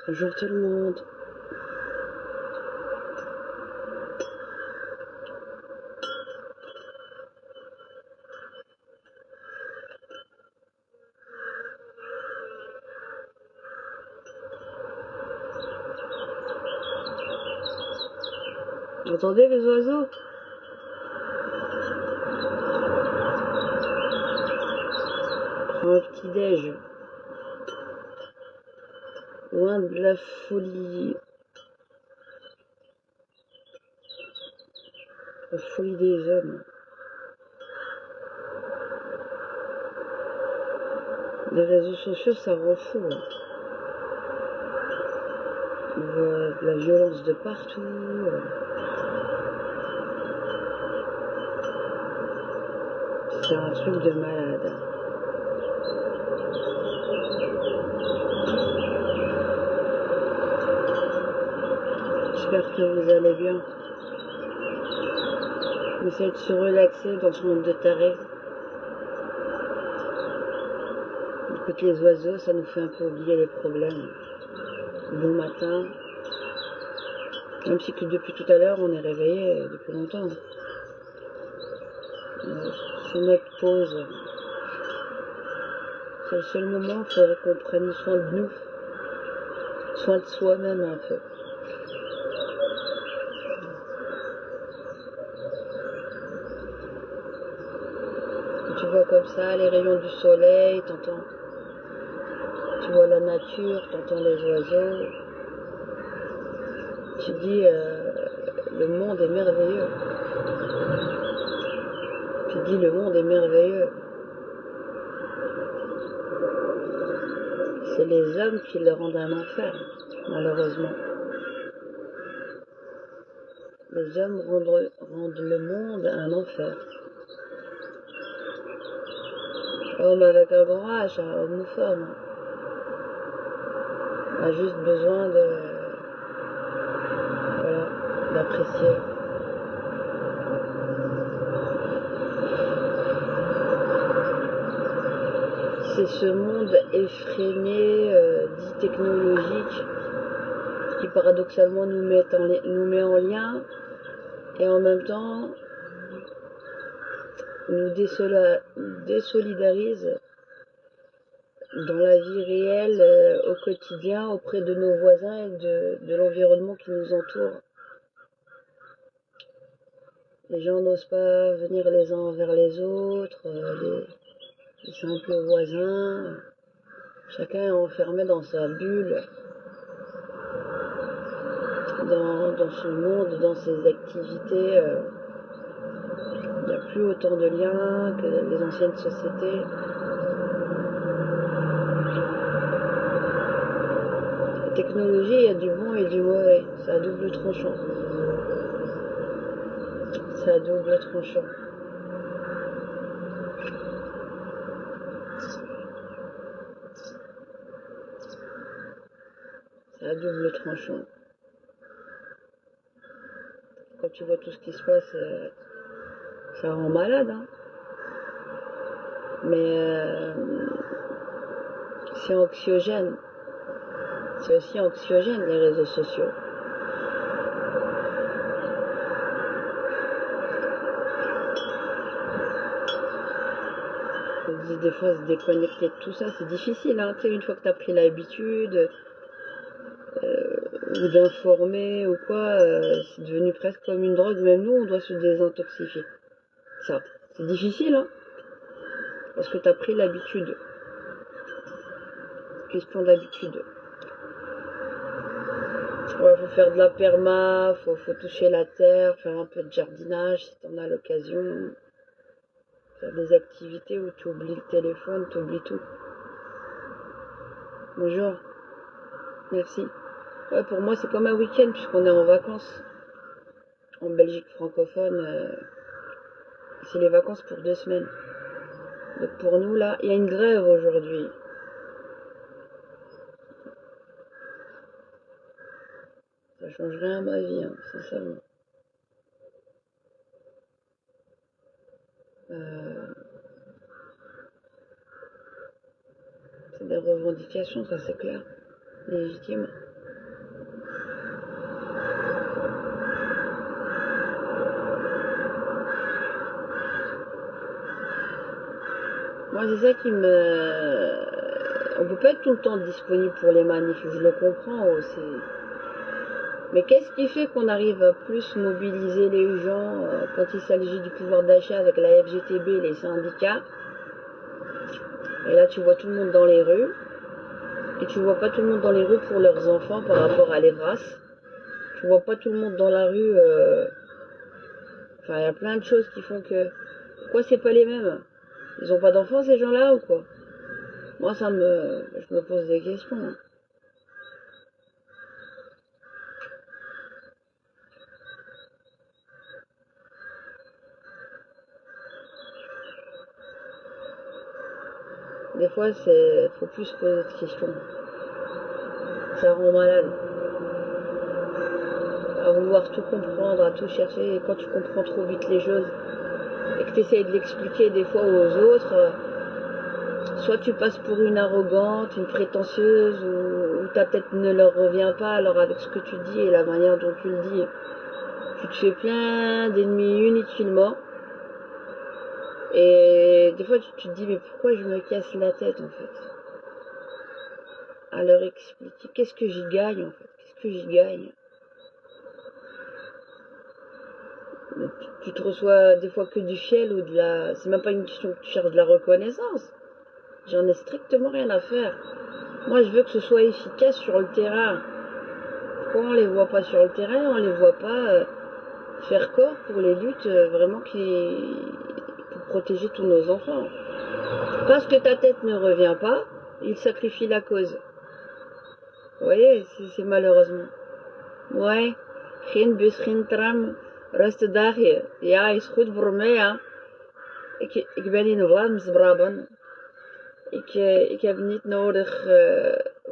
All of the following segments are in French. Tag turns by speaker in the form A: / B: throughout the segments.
A: Bonjour tout le monde. Vous entendez les oiseaux? Prends un petit déj. Loin de la folie. La folie des hommes. Les réseaux sociaux, ça rend fou. On voit de la violence de partout. C'est un truc de malade. J'espère que vous allez bien. On essaie de se relaxer dans ce monde de tarés. Écouter les oiseaux, ça nous fait un peu oublier les problèmes. Bon matin. Même si que depuis tout à l'heure, on est réveillé depuis longtemps. C'est notre pause. C'est le seul moment où il faudrait qu'on prenne soin de nous. Soin de soi-même un peu. Tu vois comme ça les rayons du soleil, t'entends. Tu vois la nature, t'entends les oiseaux. Tu dis le monde est merveilleux. Tu dis le monde est merveilleux. C'est les hommes qui le rendent un enfer, malheureusement. Les hommes rendent le monde un enfer. Homme avec un grand H, hein, homme ou femme, a juste besoin voilà, d'apprécier. C'est ce monde effréné, dit technologique, qui paradoxalement nous met en lien et en même temps nous désolidarise dans la vie réelle, au quotidien, auprès de nos voisins et de l'environnement qui nous entoure. Les gens n'osent pas venir les uns vers les autres, les simples voisins. Chacun est enfermé dans sa bulle, dans son monde, dans ses activités. Il n'y a plus autant de liens que les anciennes sociétés. La technologie, il y a du bon et du mauvais. C'est à double tranchant. C'est à double tranchant. C'est à double tranchant. Quand tu vois tout ce qui se passe, ça rend malade, hein. Mais c'est anxiogène. C'est aussi anxiogène, les réseaux sociaux. Des fois, se déconnecter de tout ça, c'est difficile, hein. Tu sais, une fois que tu as pris l'habitude ou d'informer ou quoi, c'est devenu presque comme une drogue. Même nous, on doit se désintoxifier. Ça, c'est difficile, hein, parce que tu as pris l'habitude. Question d'habitude. Ouais, faut faire de la perma, faut toucher la terre, faire un peu de jardinage si t'en as l'occasion. Faire des activités où tu oublies le téléphone, tu oublies tout. Bonjour, merci. Ouais, pour moi, c'est comme un week-end puisqu'on est en vacances. En Belgique francophone, c'est les vacances pour 2 semaines. Donc pour nous, là, il y a une grève aujourd'hui. Ça change rien à ma vie, hein, sincèrement. C'est des revendications, ça c'est clair. Légitimes. Moi, c'est ça qui me... On peut pas être tout le temps disponible pour les manifs, je le comprends aussi. Mais qu'est-ce qui fait qu'on arrive à plus mobiliser les gens quand il s'agit du pouvoir d'achat avec la FGTB et les syndicats? Et là, tu vois tout le monde dans les rues. Et tu vois pas tout le monde dans les rues pour leurs enfants par rapport à l'Evras. Tu vois pas tout le monde dans la rue. Enfin, il y a plein de choses qui font que... Pourquoi c'est pas les mêmes? Ils ont pas d'enfants, ces gens-là, ou quoi? Moi, je me pose des questions. Des fois, faut plus se poser de questions. Ça rend malade. À vouloir tout comprendre, à tout chercher, et quand tu comprends trop vite les choses, et que tu essayes de l'expliquer des fois aux autres, soit tu passes pour une arrogante, une prétentieuse, ou ta tête ne leur revient pas, alors avec ce que tu dis et la manière dont tu le dis, tu te fais plein d'ennemis inutilement. Et des fois, tu te dis, mais pourquoi je me casse la tête, en fait? À leur expliquer, qu'est-ce que j'y gagne, en fait? Qu'est-ce que j'y gagne? Tu te reçois des fois que du fiel ou de la... C'est même pas une question que tu cherches de la reconnaissance. J'en ai strictement rien à faire. Moi, je veux que ce soit efficace sur le terrain. Pourquoi on les voit pas sur le terrain? On les voit pas faire corps pour les luttes vraiment pour protéger tous nos enfants. Parce que ta tête ne revient pas, ils sacrifient la cause. Vous voyez, c'est malheureusement. Ouais, geen bus, geen tram, rustig dagje. Ja, is goed voor mij, hè. Ik ben in Vlaams-Brabant. Ik heb niet nodig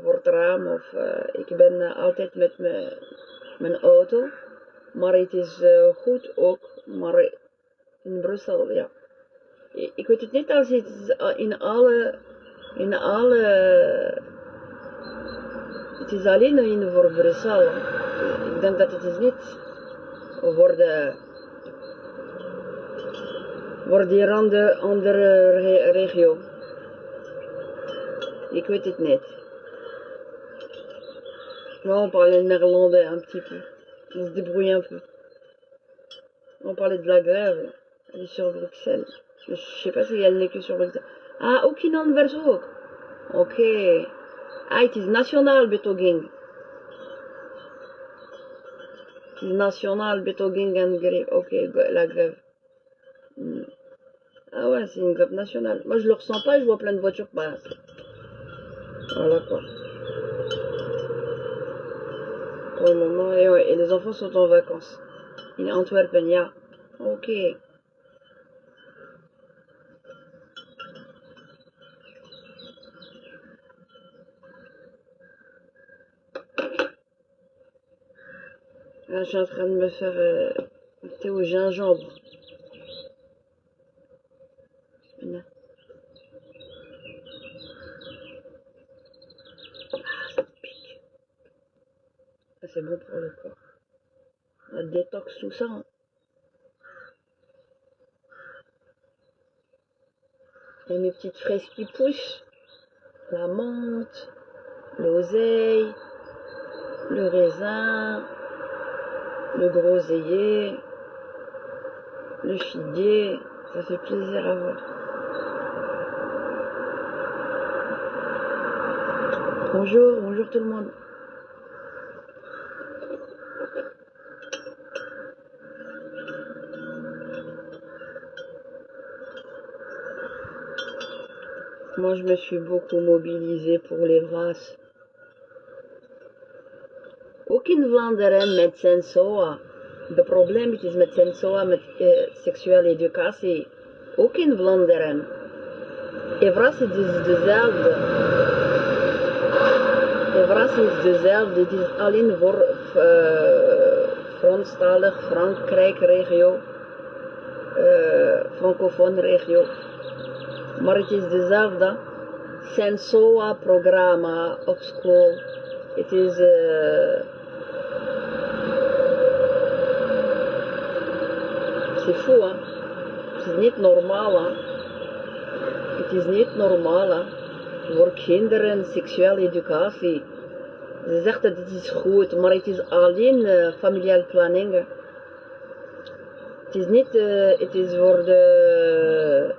A: voor het raam of ik ben altijd met mijn auto. Maar het is goed ook, maar in Brussel, ja. Ik weet het niet als het in alle, het is alleen voor Brussel. Ik denk dat het is niet voor die andere regio. Ik weet het niet. Moi, on parlait le néerlandais un petit peu. On se débrouillait un peu. On parlait de la grève. Elle est sur Bruxelles. Je sais pas si elle n'est que sur Bruxelles. Ah, ook in Anvers ook. Oké. Ah, het is nationaal betoging. Het is nationaal betoging en grève. Oké, la grève. Ah ouais, c'est une grève nationale. Moi, je le ressens pas, je vois plein de voitures passer. Voilà quoi. Pour le moment, et ouais, et les enfants sont en vacances. In Antwerpen, ja. Oké. Là, je suis en train de me faire un thé au gingembre. Ah, ça pique. Ah, c'est bon pour le corps. La détox, tout ça. Hein. Et mes petites fraises qui poussent. La menthe, l'oseille, le raisin, le groseillier, le figuier. Ça fait plaisir à voir. Bonjour, bonjour tout le monde. Moi, je me suis beaucoup mobilisée pour les races. Ook in Vlaanderen met Sensoa. De probleem is met Sensoa, met seksuele educatie. Ook in Vlaanderen. Evras is dezelfde. Evras is dezelfde. Het is alleen voor Franstalig, Frankrijk regio. Francofoon regio. Maar het is dezelfde. Sensoa programma op school. Het is... c'est fou, hein. C'est niet normaal, hein. Het is niet normaal, hè, voor kinderen seksuele educatie. Ze zegt dat het is goed, maar het is alleen familiale planning. Het is niet, het is voor de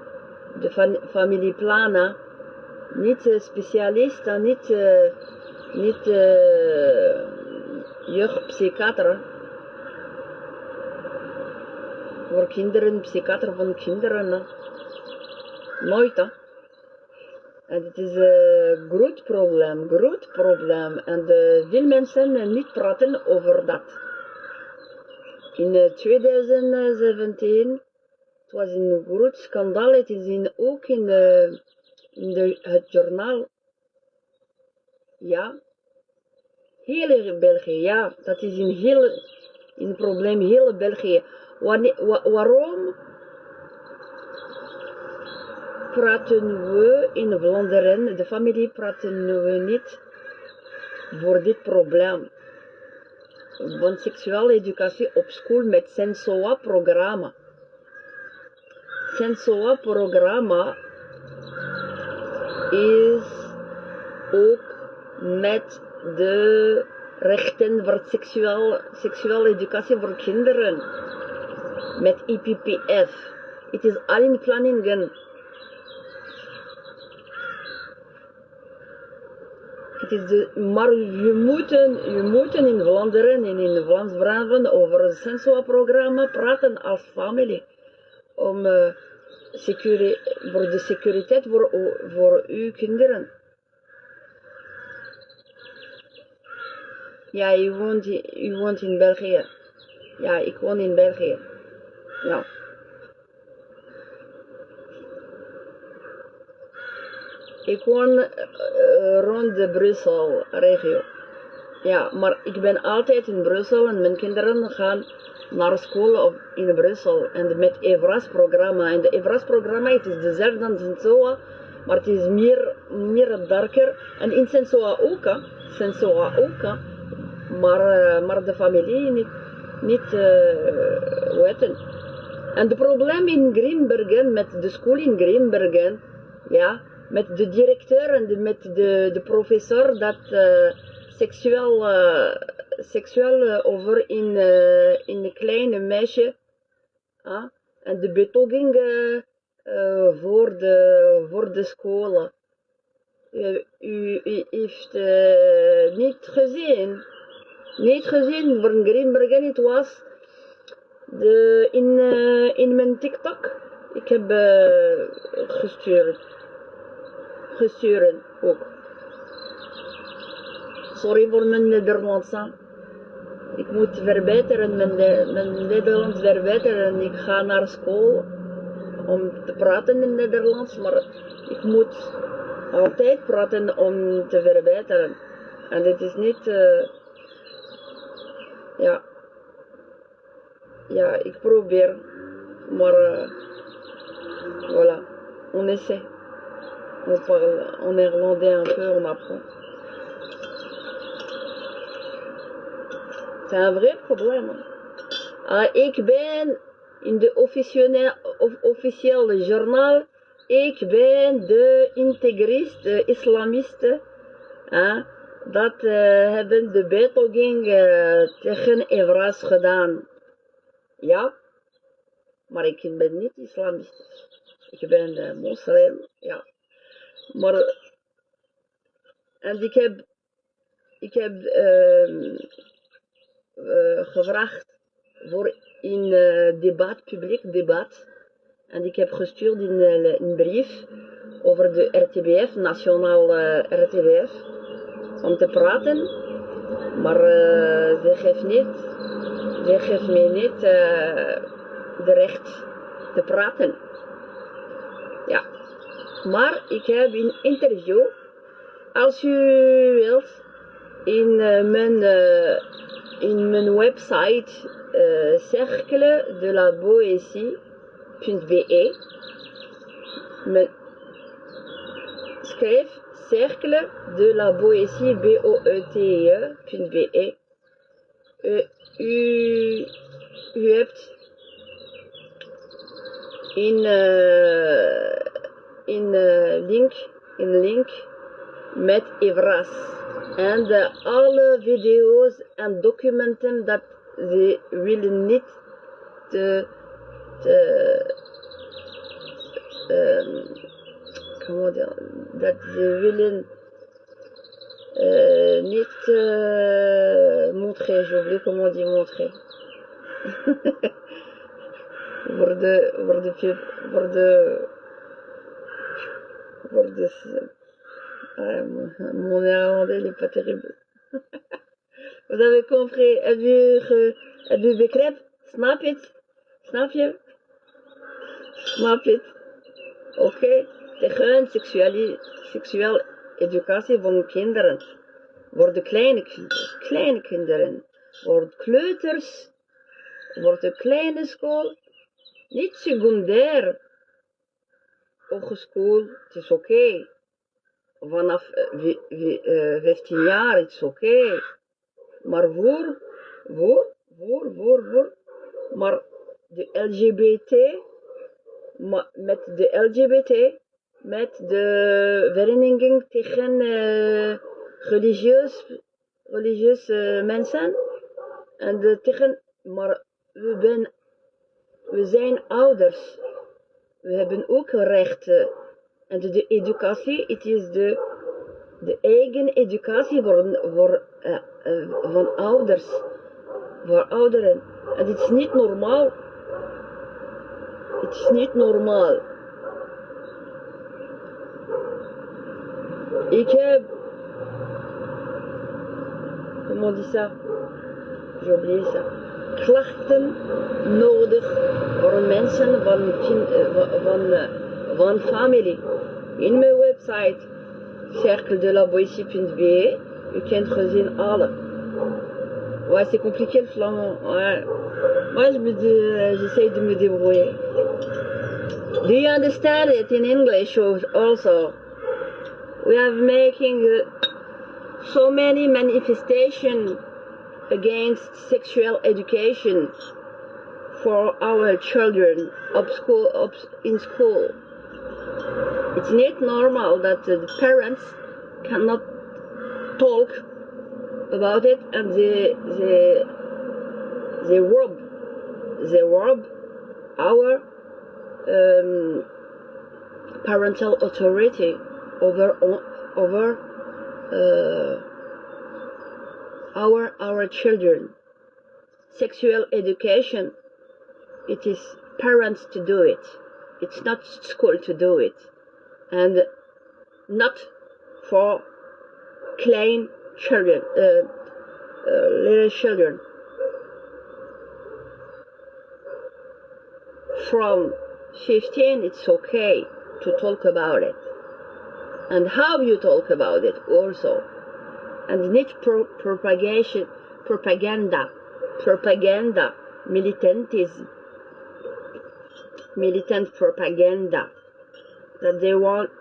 A: familieplannen, niet specialisten, niet jeugdpsychiater. Voor kinderen, psychiater van kinderen. Nooit, hè. En het is een groot probleem. En veel mensen niet praten over dat. In 2017, het was een groot schandaal, het is ook in het journaal. Ja, heel België, ja, dat is een probleem, heel België. Waarom praten we in Vlaanderen, de familie praten we niet voor dit probleem? Want seksuele educatie op school met SENSOA-programma. SENSOA-programma is ook met de rechten voor seksuele educatie voor kinderen. Met IPPF. Het is al in planningen. Maar je moet in Vlaanderen en in Vlaams-Brabant over het SENSOA-programma praten als familie. Om voor de securiteit voor uw kinderen. Ja, u woont in België. Ja, ik woon in België. Ja. Ik woon rond de Brussel-regio. Ja, maar ik ben altijd in Brussel en mijn kinderen gaan naar school in Brussel. En met EVRAS-programma. En de EVRAS-programma, het is dezelfde als SENSOA, maar het is meer darker. En in SENSOA ook, maar de familie niet weten. En het probleem in Grimbergen, met de school in Grimbergen, ja, met de directeur en met de professor, dat seksueel over in een kleine meisje, en de betoging voor de school. U heeft niet gezien, van Grimbergen, het was in mijn TikTok, ik heb gestuurd ook. Sorry voor mijn Nederlands. Ik moet verbeteren, mijn Nederlands verbeteren. Ik ga naar school om te praten in Nederlands, maar ik moet altijd praten om te verbeteren. En dit is niet, ja, ik probeer, maar voilà, on essaie. On parle en néerlandais un peu, on apprend. C'est un vrai problème. Ik ben in de officiële journaal, ik ben de integrist, de islamisten, dat hebben de betoging tegen EVRAS gedaan. Ja, maar ik ben niet islamist. Ik ben moslim, ja. Maar, en ik heb gevraagd voor een publiek debat. En ik heb gestuurd een brief over de RTBF, nationaal RTBF, om te praten. Maar ze geeft mij niet de recht te praten. Ja. Maar ik heb een interview, als u wilt, in mijn website cercle de la boétie.be. Schrijf cercle de la boétie boete.be. U hebt in link met Evras. En alle video's en documenten dat ze willen niet dat ze willen niet montrer, j'ai oublié comment on dit montrer. Mon néerlandais n'est pas terrible. Vous avez compris? Heb je begrepen? Snap het? Snap je? Snap het? Oké? Tegen seksuele educatie van kinderen. Voor de kleine kinderen. Voor de kleuters. Voor de kleine school. Niet secundair. Hogeschool, het is oké. Vanaf 15 jaar, het is oké. Maar maar de LGBT, met de vereniging tegen religieuze mensen, en maar we zijn ouders, we hebben ook rechten, en de educatie, het is de eigen educatie van ouders, voor ouderen. En het is niet normaal. Het is niet normaal. Ik heb, comment on dit ça? J'ai oublié ça. Klachten nodig voor mensen van familie. In mijn website cercledelaboétie.be, u kunt gezien alle. Ouais, c'est compliqué le flamand. Ouais. Moi, j'essaye de me débrouiller. Do you understand it in English also? We are making so many manifestations against sexual education for our children in school. It's not normal that the parents cannot talk about it, and they rob our parental authority over our children. Sexual education, it is parents to do it. It's not school to do it, and not for klein children, little children. From 15, it's okay to talk about it, and how you talk about it also, and not propaganda, militantism, militant propaganda, that they want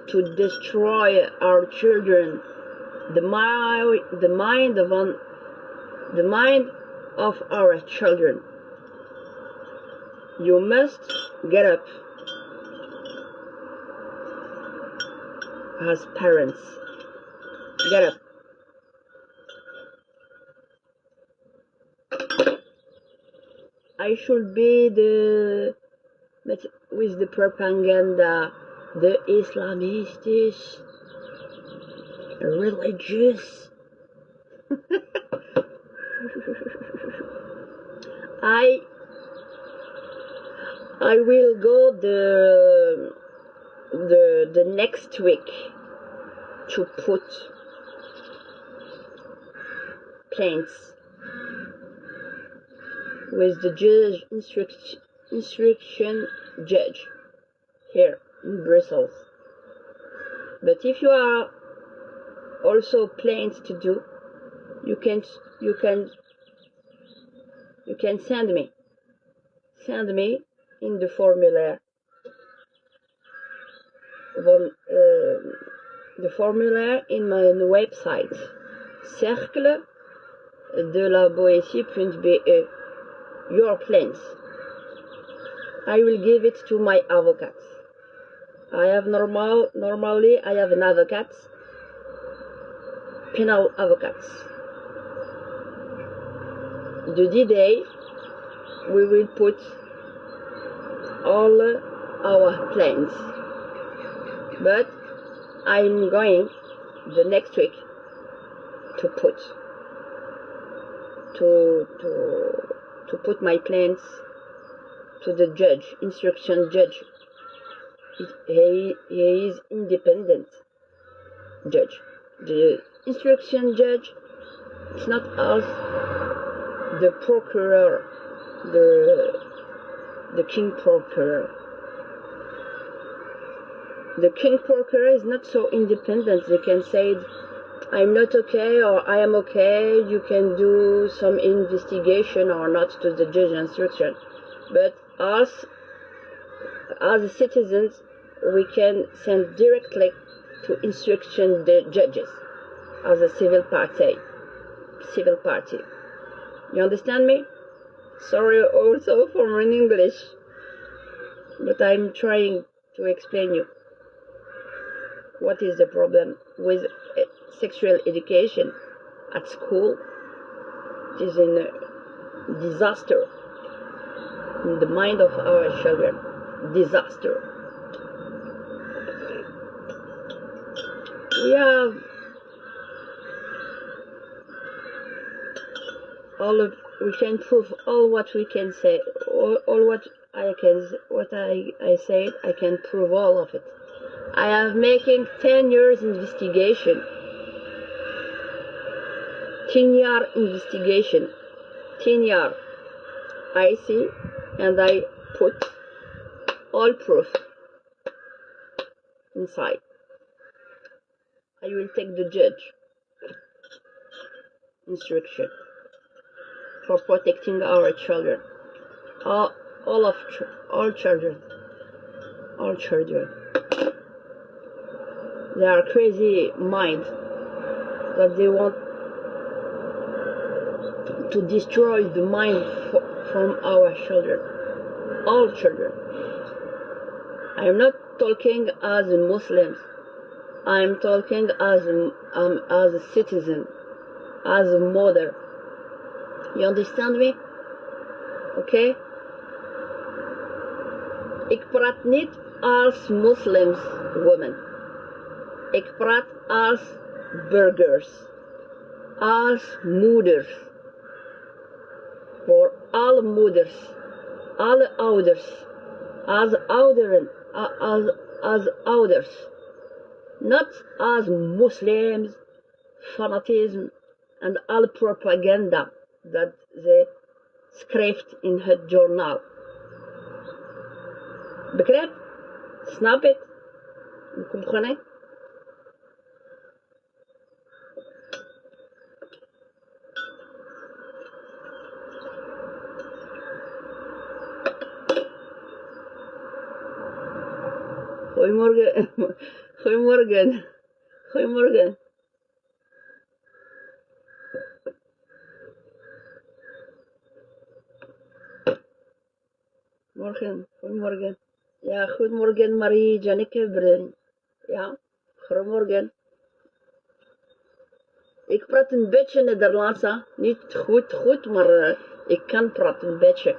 A: to destroy our children, the mind of our children. You must get up as parents. Get up. I should be with the propaganda, the Islamists, religious. I will go the next week to put plaints with the instruction judge here in Brussels. But if you are also plaints to do, you can send me in the formulaire. The formulaire in my website cercledelaboétie.be. Your plans. I will give it to my advocate. I have normally I have an advocate, penal advocate. The D-Day, we will put all our plans, but I'm going the next week to put my plans to the judge, instruction judge. He is independent judge. The instruction judge is not as the procurer, the king procurer. The king procurer is not so independent. They can say, I'm not okay or I am okay, you can do some investigation or not to the judge instruction. But us, as citizens, we can send directly to instruction the judges as a civil party. You understand me? Sorry also for my English, but I'm trying to explain you what is the problem with sexual education at school. It is a disaster in the mind of our children. Disaster. We can prove all what we can say, all what I said, I can prove all of it. I have making 10 years investigation, 10-year investigation, 10-year. I see, and I put all proof inside. I will take the judge instruction for protecting our children, all children. They are crazy minds that they want to destroy the mind from our children, all children. I am not talking as Muslims. I am talking as a citizen, as a mother. You understand me? Okay? Ik praat niet als Muslims women. Ik praat als burgers, als moeders. Voor alle moeders, alle ouders, als ouderen, als ouders. Not as Muslims, fanatisme en alle propaganda dat ze schrijft in het journaal. Begrijp? Snap het? Vous comprenez? Goedemorgen. Goedemorgen. Goedemorgen. Morgen. Goedemorgen. Ja, goedemorgen Marie, Janneke, Brun. Ja, goedemorgen. Ik praat een beetje Nederlands, hè. Niet goed, maar ik kan praten een beetje.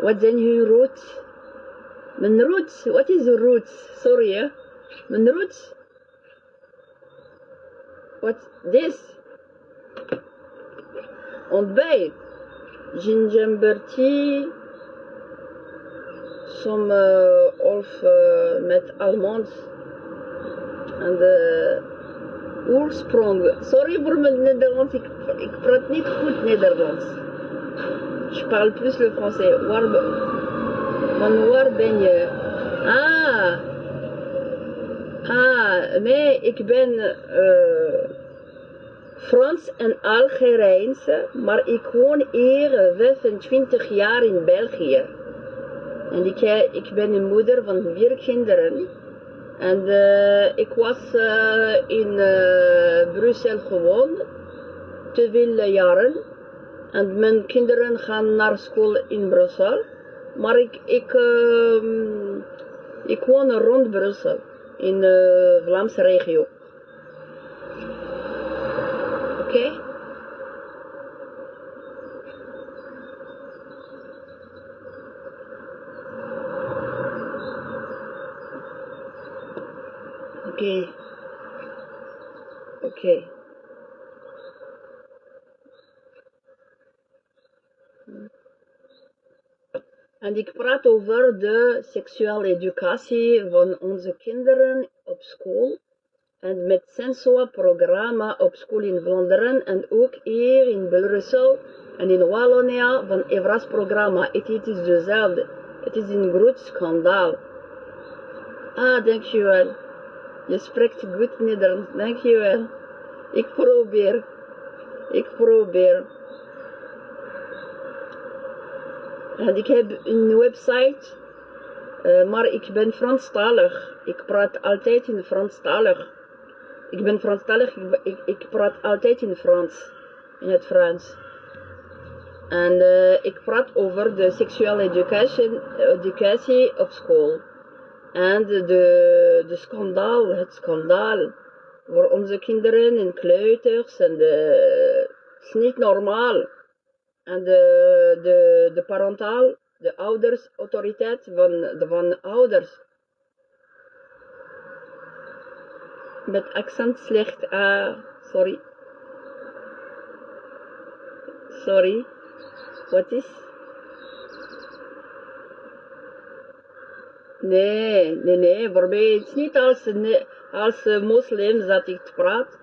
A: Wat zijn uw roots? Mijn roots? What is your roots? Sorry, hè. Mijn roots? What's this? Ontbijt. Ginger tea. Some of met almonds. En oorsprong. Sorry voor mijn Nederlands, ik praat niet goed Nederlands. Je parle plus le français. Waar ben je? Nee, ik ben Frans en Algerijnse, maar ik woon hier 25 jaar in België. En ik ben een moeder van 4 kinderen. En ik was in Brussel gewoond, te veel jaren. En mijn kinderen gaan naar school in Brussel. Maar Ik woon rond Brussel, in Vlaamse regio. Oké? Oké. Oké. En ik praat over de seksuele educatie van onze kinderen op school. En met Sensua-programma op school in Vlaanderen en ook hier in Brussel en in Wallonia van Evras-programma. Het is dezelfde. Het is een groot schandaal. Ah, dankjewel. Je spreekt goed Nederlands, dankjewel. Ik probeer. En ik heb een website, maar ik ben Franstalig. Ik praat altijd in Franstalig. Ik ben Franstalig, ik praat altijd in in het Frans. En ik praat over de seksuele educatie op school. En het schandaal voor onze kinderen en kleuters. En het is niet normaal. En de parental, de ouders, autoriteit van ouders. Met accent slecht, sorry, wat is? Nee, voor mij is het niet als moslims dat ik praat,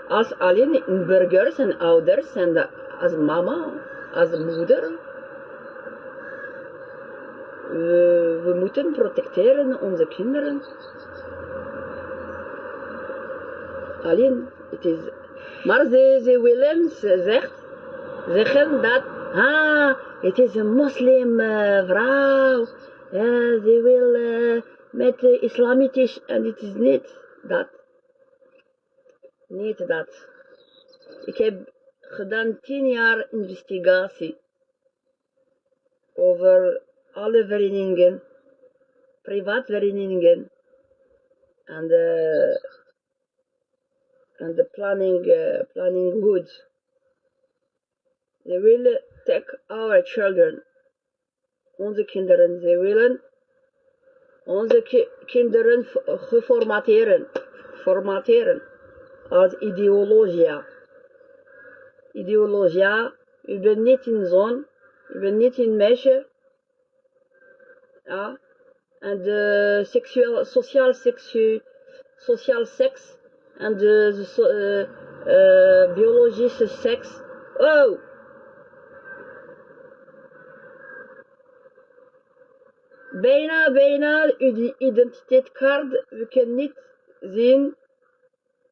A: als alleen burgers en ouders en als mama, als moeder. We moeten protecteren onze kinderen. Alleen, het is... Maar ze willen zeggen dat, het is een moslimvrouw. Ze wil met islamitisch, en het is niet dat. Niet dat. Ik heb gedaan 10 jaar investigatie over alle verenigingen, privaatverenigingen en de planning good. They will take our children, onze kinderen, ze willen onze kinderen formateren als ideologia. Ideologia, u bent niet een zoon, u bent niet een meisje, ja, en de sociaal seks en de biologische seks. Oh! Bijna uw identiteitskaart, we kunnen niet zien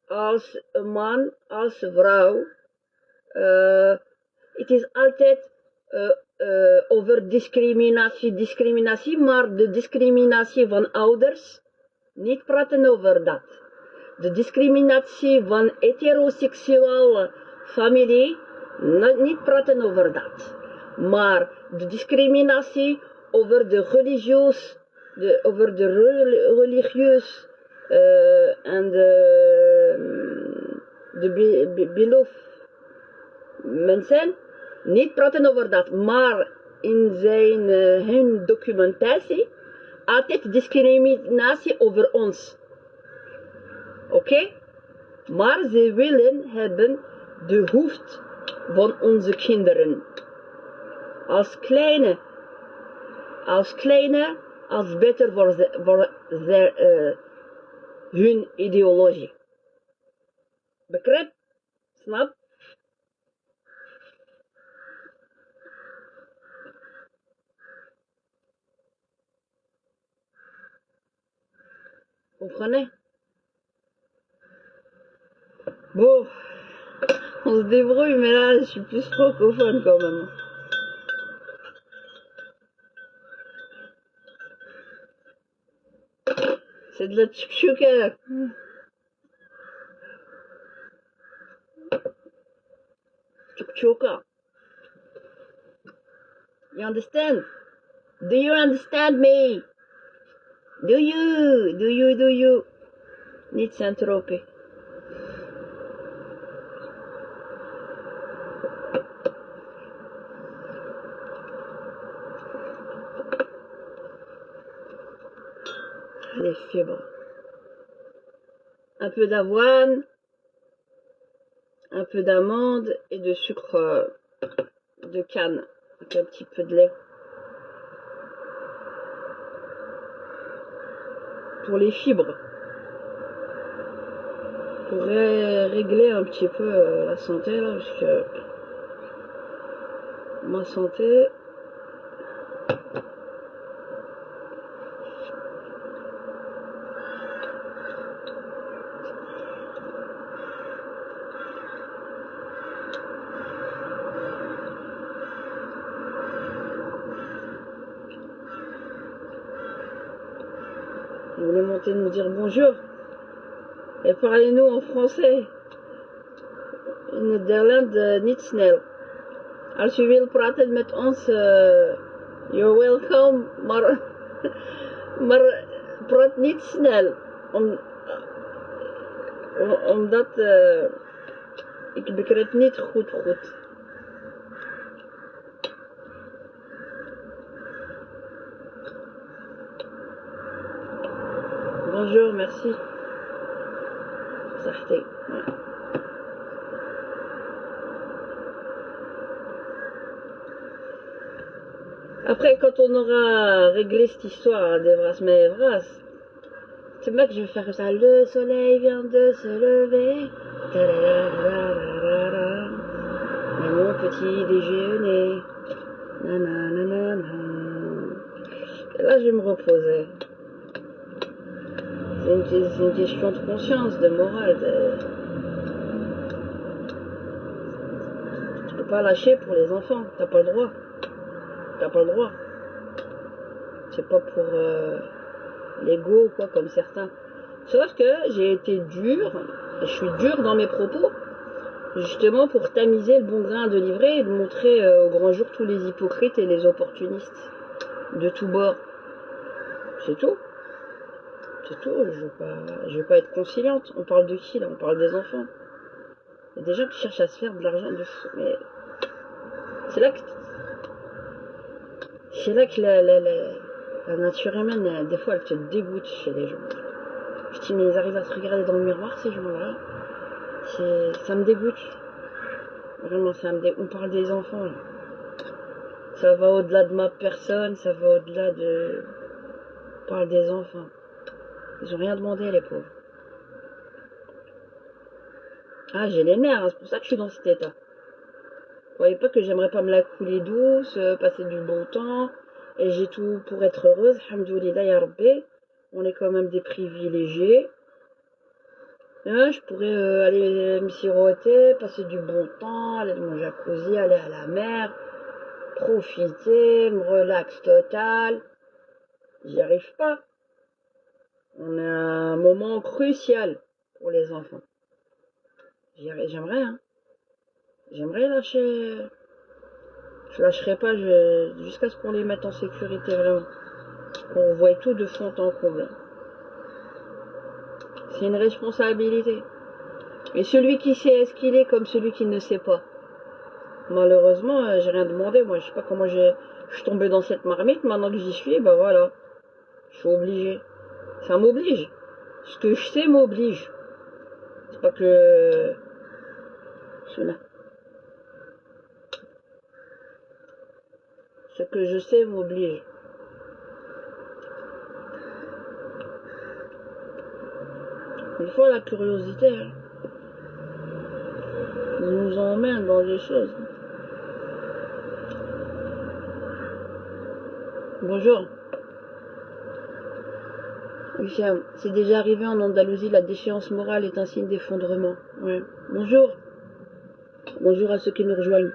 A: als een man, als een vrouw. Het is altijd over discriminatie, maar de discriminatie van ouders, niet praten over dat. De discriminatie van heteroseksuele familie, niet praten over dat. Maar de discriminatie over de religieus en de beloof mensen, niet praten over dat, maar in hun documentatie altijd discriminatie over ons. Oké? Maar ze willen hebben de hoofd van onze kinderen. Als kleine, als beter voor hun ideologie. Begrijp? Snap? Vous comprenez? Bon, on se débrouille, mais là, je suis plus francophone quand même. C'est de la tchouk-tchouka. Tchouk-tchouka. You understand? Do you understand me? Do you need Saint-Tropez? Les fibres. Un peu d'avoine, un peu d'amande et de sucre de canne, avec un petit peu de lait. Pour les fibres. Pour régler un petit peu la santé, là, parce que ma santé... Vous voulez monter nous dire bonjour et parlez-nous en français. In Nederland niet snel. Als u wil praten met ons, you're welcome, maar praat niet snel. Omdat ik begrijp niet goed. Bonjour, merci. Sarté. Après, quand on aura réglé cette histoire des Vras mais Vras, c'est moi que je vais faire comme ça. Le soleil vient de se lever. Et mon petit déjeuner. Et là, je vais me reposer. C'est une question de conscience, de morale. Tu peux pas lâcher pour les enfants. T'as pas le droit. T'as pas le droit. C'est pas pour l'ego ou quoi, comme certains. Sauf que j'ai été dure, et je suis dure dans mes propos, justement pour tamiser le bon grain de livret et de montrer au grand jour tous les hypocrites et les opportunistes de tous bords. C'est tout. C'est tout. Je veux pas être conciliante. On parle de qui là? On parle des enfants. Il y a des gens qui cherchent à se faire de l'argent de fou. Mais c'est là que la nature humaine, des fois, elle te dégoûte chez les gens. Je dis, mais ils arrivent à se regarder dans le miroir, ces gens-là. Ça me dégoûte. Vraiment, ça me dégoûte. On parle des enfants, là. Ça va au-delà de ma personne, ça va au-delà de... On parle des enfants. Ils ont rien demandé, les pauvres. Ah, j'ai les nerfs, hein, c'est pour ça que je suis dans cet état. Vous voyez pas que j'aimerais pas me la couler douce, passer du bon temps, et j'ai tout pour être heureuse, alhamdoulilah ya Rabbi. On est quand même des privilégiés. Je pourrais aller me siroter, passer du bon temps, aller dans mon jacuzzi, aller à la mer, profiter, me relax total. J'y arrive pas. On a un moment crucial pour les enfants. J'aimerais, hein. J'aimerais lâcher. Je lâcherai pas jusqu'à ce qu'on les mette en sécurité, vraiment. Qu'on voit tout de fond en comble. C'est une responsabilité. Et celui qui sait est-ce qu'il est comme celui qui ne sait pas. Malheureusement, j'ai rien demandé. Moi, je sais pas comment je suis tombée dans cette marmite. Maintenant que j'y suis, bah voilà. Je suis obligée. Ça m'oblige. Ce que je sais m'oblige. C'est pas que... Cela. Ce que je sais m'oblige. Des fois, la curiosité, hein, nous emmène dans des choses. Bonjour. Lucien, c'est déjà arrivé en Andalousie, la déchéance morale est un signe d'effondrement. Ouais. Bonjour. Bonjour à ceux qui nous rejoignent.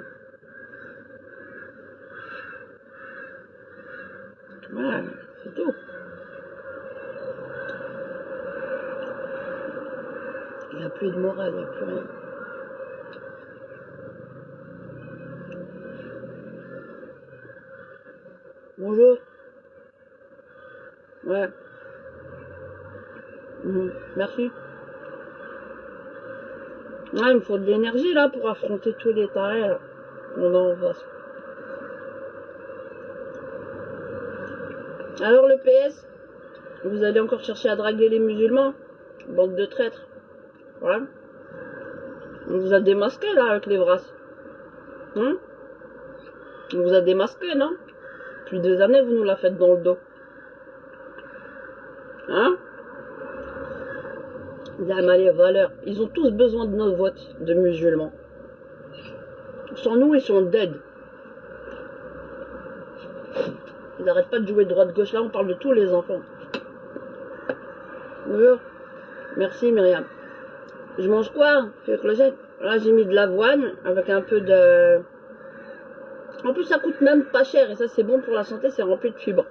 A: Voilà, c'est tout. Il n'y a plus de morale, il n'y a plus rien. Bonjour. Ouais. Merci. Ouais, il me faut de l'énergie là pour affronter tous les tarés là. On en face. Alors le PS, vous allez encore chercher à draguer les musulmans? Bande de traîtres. Voilà. On vous a démasqué là avec les brasses. On vous a démasqué, non? Depuis 2 années, vous nous la faites dans le dos. Hein? Vous avez mal les valeurs. Ils ont tous besoin de nos votes de musulmans. Sans nous, ils sont dead. Ils n'arrêtent pas de jouer droite-gauche. Là, on parle de tous les enfants. Bonjour. Merci, Myriam. Je mange quoi? Là, j'ai mis de l'avoine avec un peu de... En plus, ça coûte même pas cher. Et ça, c'est bon pour la santé. C'est rempli de fibres.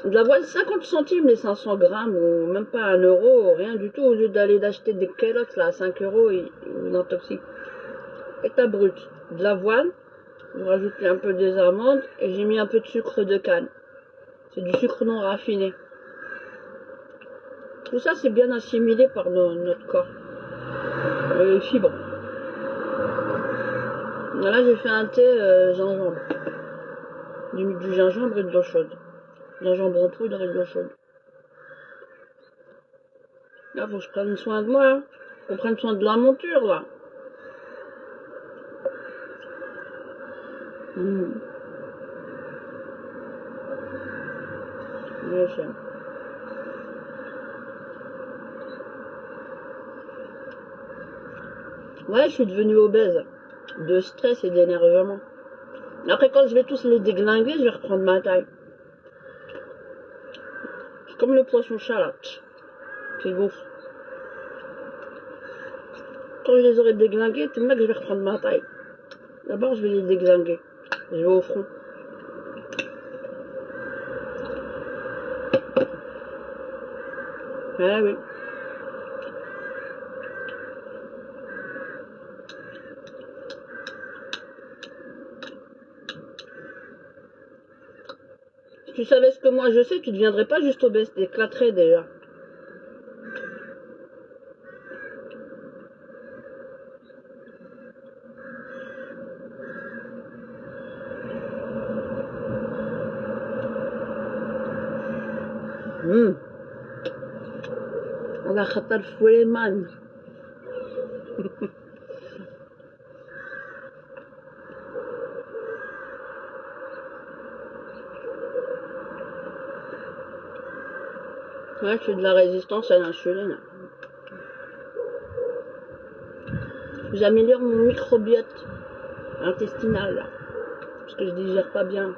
A: De l'avoine, 50 centimes les 500 grammes. Ou même pas 1 euro. Rien du tout. Au lieu d'aller d'acheter des Kellogg's là, à 5 euros, ils vous intoxiquent. État brut. De l'avoine. Je rajoute un peu des amandes. Et j'ai mis un peu de sucre de canne. C'est du sucre non raffiné. Tout ça, c'est bien assimilé par notre corps. Les fibres. Là, j'ai fait un thé gingembre. Du gingembre et de l'eau chaude. Gingembre en poudre et de l'eau chaude. Là, faut que je prenne soin de moi. Hein. Faut prendre soin de la monture, là. Ouais, j'aime. Ouais, je suis devenue obèse. De stress et d'énervement. Après, quand je vais tous les déglinguer, je vais reprendre ma taille. C'est comme le poisson-chat, là. Qui gonfle. Quand je les aurai déglingués, c'est là que je vais reprendre ma taille. D'abord, je vais les déglinguer. Je vais au front. Ah oui. Si tu savais ce que moi je sais, tu ne deviendrais pas juste obèse, t'éclaterais déjà. On a khatar fouleman. Ouais, je fais de la résistance à l'insuline. J'améliore mon microbiote intestinal, là, parce que je digère pas bien.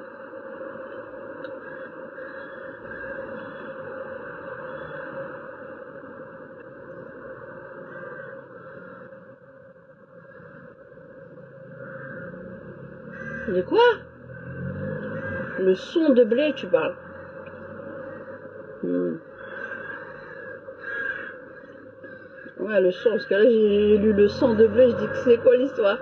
A: De quoi? Le son de blé, tu parles? Ouais, le son, parce que là j'ai lu le sang de blé, je dis que c'est quoi l'histoire?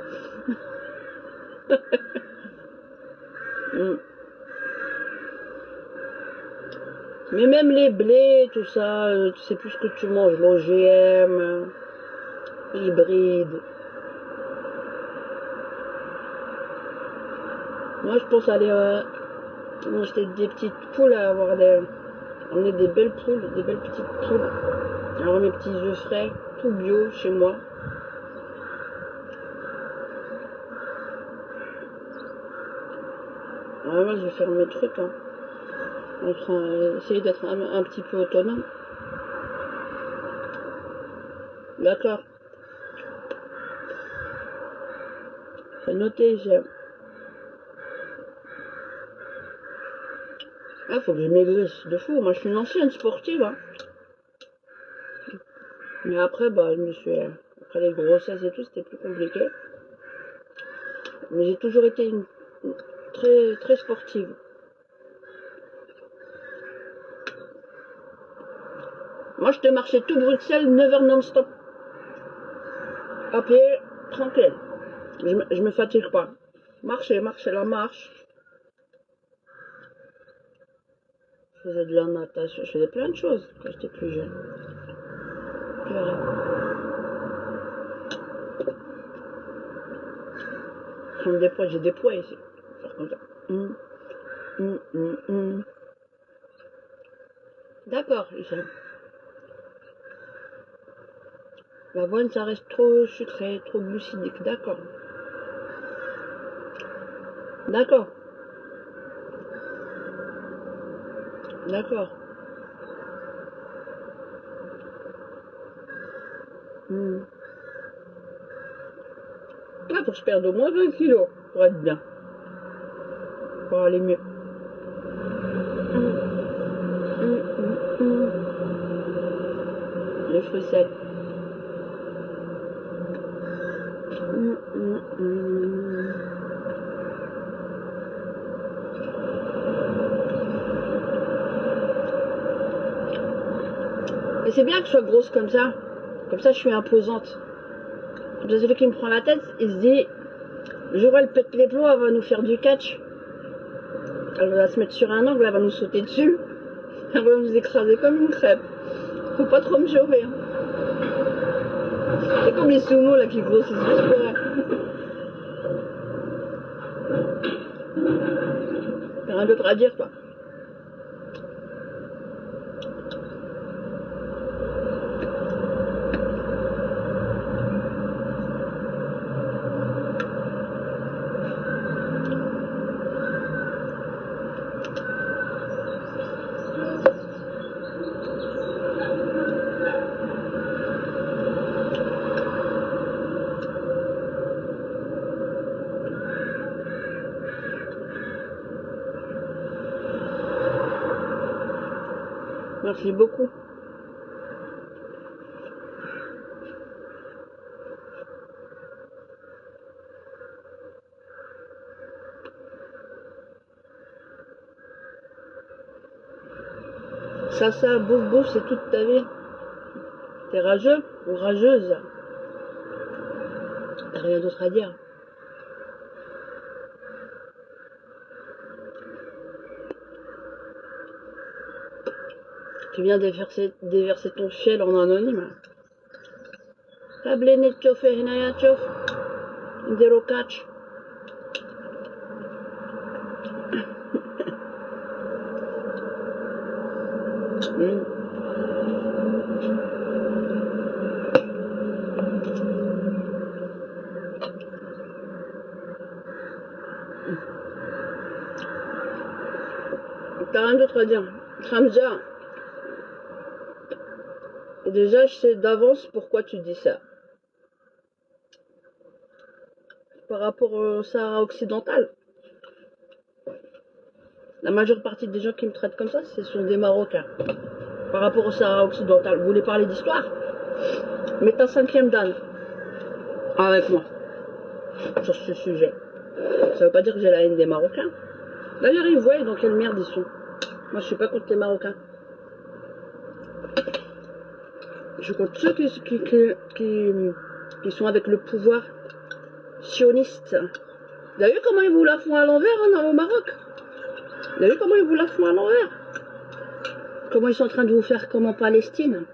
A: Mais même les blés, tout ça, tu sais plus ce que tu manges, l'OGM, hybride. Moi je pense aller acheter des petites poules, à avoir emmener des belles poules, des belles petites poules. Alors mes petits œufs frais, tout bio chez moi. Alors moi je vais faire mes trucs, hein. Essayer d'être un petit peu autonome. D'accord. C'est noté, j'aime. Ah, faut que je maigrisse de fou. Moi, je suis une ancienne sportive. Hein. Mais après, bah, après les grossesses et tout, c'était plus compliqué. Mais j'ai toujours été une très, très sportive. Moi, je te marchais tout Bruxelles, 9 heures non-stop. À pied, tranquille. Je me fatigue pas. Marcher, la marche. Je faisais de la natation, je faisais plein de choses quand j'étais plus jeune. prendre des poids, j'ai des poids ici. Faire comme ça. D'accord, Hicham. L'avoine, ça reste trop sucré, trop glucidique. D'accord. D'accord. D'accord. Là, faut que je perde au moins 20 kilos pour être bien. Pour aller mieux. Les fruits secs. Et c'est bien que je sois grosse comme ça. Comme ça, je suis imposante. Comme ça, celui qui me prend la tête, il se dit, le jour où elle pète les plombs, elle va nous faire du catch. Elle va se mettre sur un angle, elle va nous sauter dessus. Elle va nous écraser comme une crêpe. Faut pas trop me chauffer. Hein. C'est comme les sumo là qui grossissent juste pour elle. T'as rien d'autre à dire, quoi. Merci beaucoup. Ça, bouffe, bouffe, c'est toute ta vie. T'es rageux ou rageuse. T'as rien d'autre à dire. Tu viens déverser ton fiel en anonyme. Tablene tchof et hinaya tchof. Indero catch. T'as rien d'autre à dire. Hamza, déjà je sais d'avance pourquoi tu dis ça. Par rapport au Sahara occidental. La majeure partie des gens qui me traitent comme ça, ce sont des Marocains. Par rapport au Sahara occidental. Vous voulez parler d'histoire? Mets ta 5e dan avec moi sur ce sujet. Ça veut pas dire que j'ai la haine des Marocains. D'ailleurs, ils voient dans quelle merde ils sont. Moi, je suis pas contre les Marocains. Je suis contre ceux qui sont avec le pouvoir sioniste. Vous avez vu comment ils vous la font à l'envers au Maroc? Vous avez vu comment ils vous la font à l'envers? Comment ils sont en train de vous faire comme en Palestine?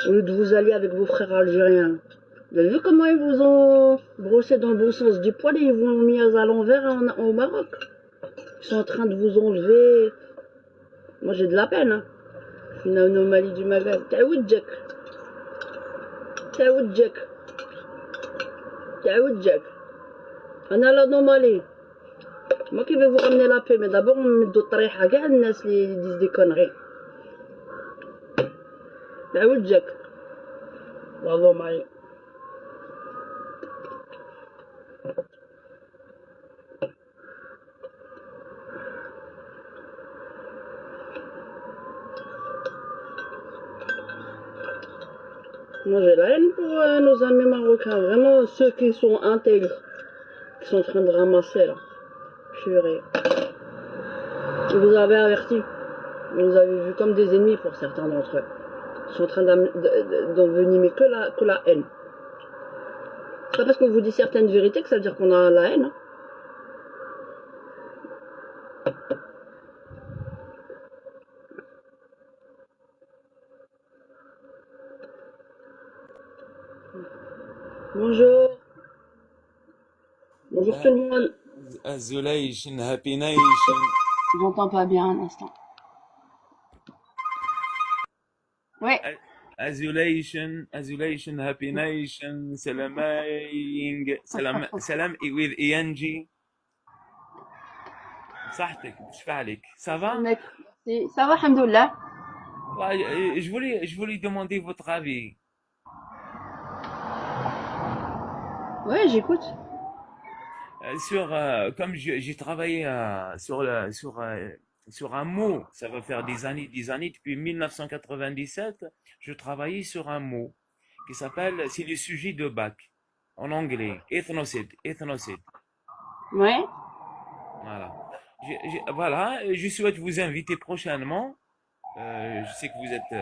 A: Au lieu de vous allier avec vos frères algériens. Vous avez vu comment ils vous ont brossé dans le bon sens du poil et ils vous ont mis à l'envers au Maroc? Ils sont en train de vous enlever. Moi j'ai de la peine. Hein. Je suis une anomalie du Maghreb. Taoudjak. Taoudjak. Taoudjak. On a l'anomalie. Moi qui vais vous ramener la paix, mais d'abord on met d'autres حاجة الناس اللي disent des conneries. تعوجك والله معي. Moi j'ai la haine pour nos amis marocains, vraiment ceux qui sont intègres, qui sont en train de ramasser là. Purée. Je vous avais averti, vous nous avez vus comme des ennemis pour certains d'entre eux. Ils sont en train d'envenimer que la haine. C'est pas parce qu'on vous dit certaines vérités que ça veut dire qu'on a la haine. Hein. Bonjour. Bonjour. Bonjour tout le monde.
B: Isolation, happy nation.
A: J'entends pas bien un instant. Ouais.
B: Isolation, happy nation. Salam with ing. صحتك مش عليك. Ça va?
A: Merci. Ça va, alhamdoulilah.
B: Ouais, je voulais demander votre avis.
A: Ouais, j'écoute.
B: Comme j'ai travaillé sur un mot, ça va faire des années, depuis 1997, je travaillais sur un mot qui s'appelle, c'est le sujet de bac, en anglais, ethnocide,
A: Ouais.
B: voilà. Voilà, je souhaite vous inviter prochainement. Je sais que vous êtes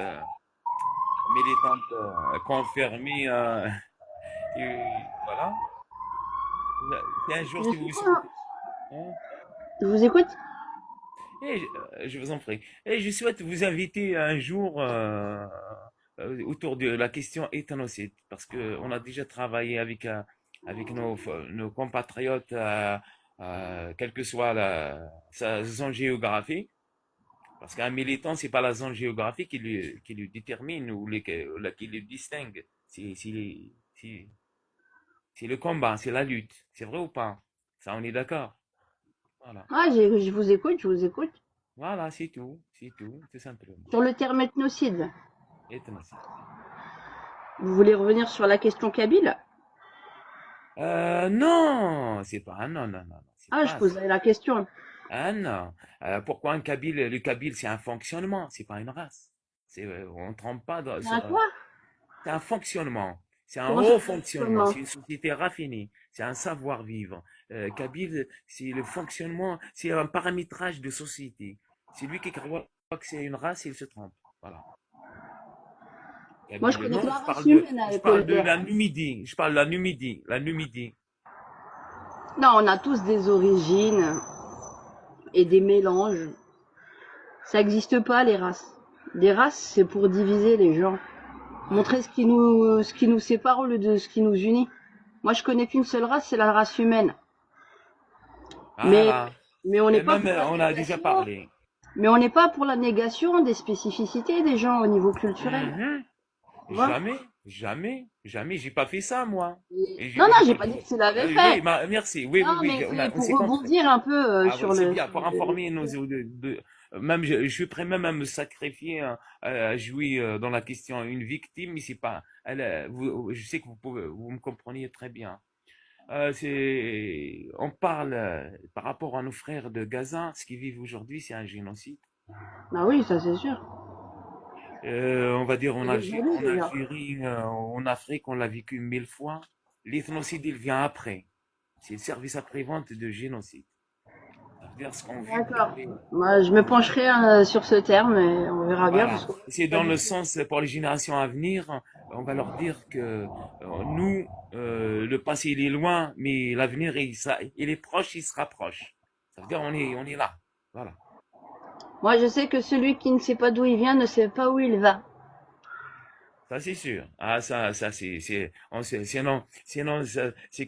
B: militante confirmée, et voilà. Si un jour,
A: Je
B: si
A: suis
B: vous
A: quoi, hein?
B: souhaitez, hein,
A: Je vous écoute.
B: je vous en prie. Et je souhaite vous inviter un jour autour de la question ethnocide, parce que on a déjà travaillé avec nos compatriotes, quelle que soit sa zone géographique, parce qu'un militant, c'est pas la zone géographique qui le détermine ou qui le distingue. C'est c'est le combat, c'est la lutte. C'est vrai ou pas? Ça, on est d'accord. Voilà.
A: Ah, je vous écoute, je vous écoute.
B: Voilà, tout simplement.
A: Sur le terme ethnocide,
B: Ethnocide.
A: vous voulez revenir sur la question kabyle?
B: Non, c'est pas un non, non, non, non, c'est
A: Ah, je
B: pas ça.
A: posais la question.
B: Ah non. Pourquoi un Kabyle? Le Kabyle, c'est un fonctionnement, c'est pas une race. On ne trompe pas
A: C'est un quoi?
B: c'est un fonctionnement. C'est un
A: Comment ça
B: haut
A: se
B: fonctionnement.
A: comment?
B: C'est une société raffinée. C'est un savoir-vivre. Kabyle, c'est le fonctionnement, c'est un paramétrage de société. C'est lui qui croit que c'est une race, il se trompe. Voilà.
A: Moi, je
B: Kabyle,
A: connais que
B: non,
A: la race humaine
B: je
A: avec
B: parle de
A: Oliver.
B: la Numidie. Je parle de la Numidie.
A: Non, on a tous des origines et des mélanges. Ça n'existe pas, les races. Les races, c'est pour diviser les gens. Montrer ce qui nous sépare au lieu de ce qui nous unit. Moi, je connais qu'une seule race, c'est la race humaine. Mais,
B: Voilà.
A: mais on n'est
B: Et
A: pas
B: même,
A: pour la
B: on a déjà
A: négation.
B: parlé.
A: Mais on n'est pas pour la négation des spécificités des gens au niveau culturel.
B: Mhm.
A: Tu vois?
B: Jamais, j'ai pas fait ça, moi. Et
A: Non, non, j'ai pas dit que tu l'avais fait.
B: oui, merci, oui, oui,
A: Non,
B: oui,
A: mais c'est
B: on
A: pour
B: s'est compris.
A: rebondir un peu
B: Ah oui,
A: sur
B: c'est
A: le,
B: bien,
A: sur
B: pour
A: le
B: informer même je suis prêt même à me sacrifier, à jouer dans la question une victime, mais c'est pas, je sais que vous me compreniez très bien. On parle par rapport à nos frères de Gaza, ce qu'ils vivent aujourd'hui, c'est un génocide.
A: Ah oui, ça c'est sûr.
B: On va dire
A: Et aujourd'hui
B: en
A: déjà.
B: Algérie, en Afrique, on l'a vécu 1000 fois. L'ethnocide, il vient après. C'est le service après-vente de génocide. Ça veut dire ce qu'on vit
A: D'accord.
B: aujourd'hui.
A: Moi, je me pencherai sur ce terme et on verra bien parce
B: Voilà.
A: que
B: C'est
A: pas
B: dans
A: du
B: le
A: tout.
B: sens pour les générations à venir, on va leur dire que nous, le passé il est loin, mais l'avenir il est proche, il se rapproche. Ça veut dire on est là. Voilà.
A: Moi, je sais que celui qui ne sait pas d'où il vient ne sait pas où il va.
B: Ça c'est sûr. Ah ça sinon c'est
A: On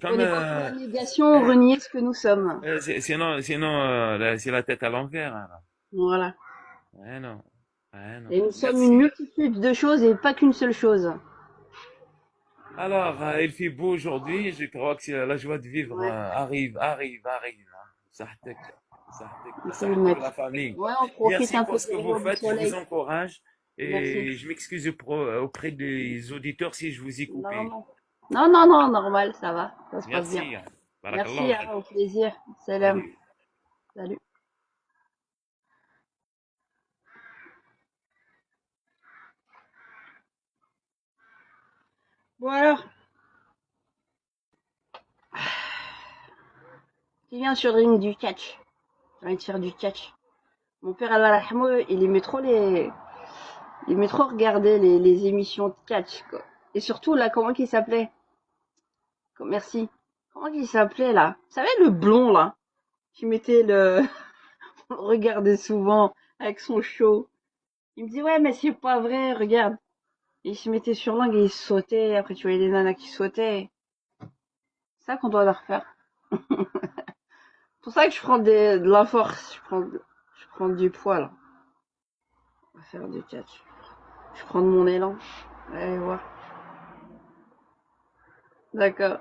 B: comme
A: n'est pas pour la négation, renier ce que nous sommes.
B: sinon c'est la tête à l'envers, hein, là.
A: Voilà.
B: Ouais, non. Ouais, non.
A: Et nous sommes une
B: Merci.
A: multitude de choses et pas qu'une seule chose.
B: Alors, il fait beau aujourd'hui. Je crois que la joie de vivre
A: Ouais,
B: arrive, hein. Sahtek,
A: il faut le
B: sahtek
A: mettre.
B: la famille.
A: Ouais, on profite
B: Merci
A: un
B: pour
A: peu
B: ce
A: des
B: que vous
A: rayons du
B: faites. Je vous
A: soleil.
B: encourage
A: Merci.
B: et je m'excuse auprès des auditeurs si je vous ai
A: Non,
B: coupé.
A: non. Non, non, non, normal, ça va. Ça se passe bien.
B: Merci, hein.
A: Merci,
B: Barakallahu
A: hein,
B: fik.
A: au plaisir. Salam.
B: Salut.
A: Salut. Bon alors, qui vient sur le ring du catch? J'ai envie de faire du catch. Mon père, Allah yarhamou, il aimait trop regarder les émissions de catch, quoi. Et surtout, là, comment il s'appelait? Merci. Comment il s'appelait, là? Vous savez, le blond, là? Qui mettait le, on le regardait souvent avec son show. Il me dit, ouais, mais c'est pas vrai, regarde. Et il se mettait sur langue et il sautait. Après, tu voyais les nanas qui sautaient. C'est ça qu'on doit leur faire. C'est pour ça que je prends de la force, je prends du poids là. On va faire du catch. Je prends de mon élan. Allez voir. D'accord.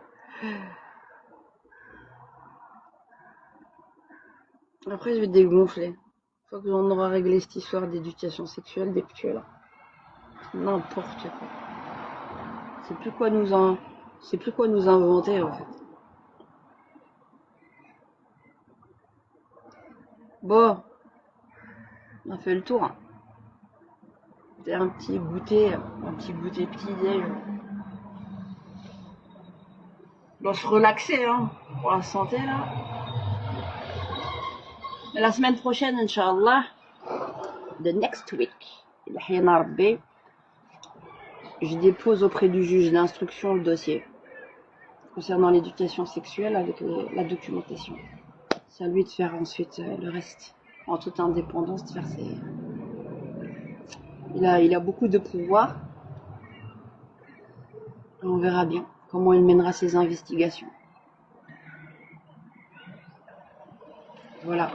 A: Après, je vais dégonfler. Une fois que j'en aurai réglé cette histoire d'éducation sexuelle, des petits là. N'importe quoi. C'est plus quoi nous en... C'est plus quoi nous inventer en fait. Bon, on a fait le tour. C'était un petit goûter petit-déj. On doit se relaxer, hein, pour la santé, là. Mais la semaine prochaine, Inch'Allah, the next week, je dépose auprès du juge d'instruction le dossier concernant l'éducation sexuelle avec la documentation. C'est à lui de faire ensuite le reste, en toute indépendance, de faire ses... Il a beaucoup de pouvoir. On verra bien comment il mènera ses investigations. Voilà.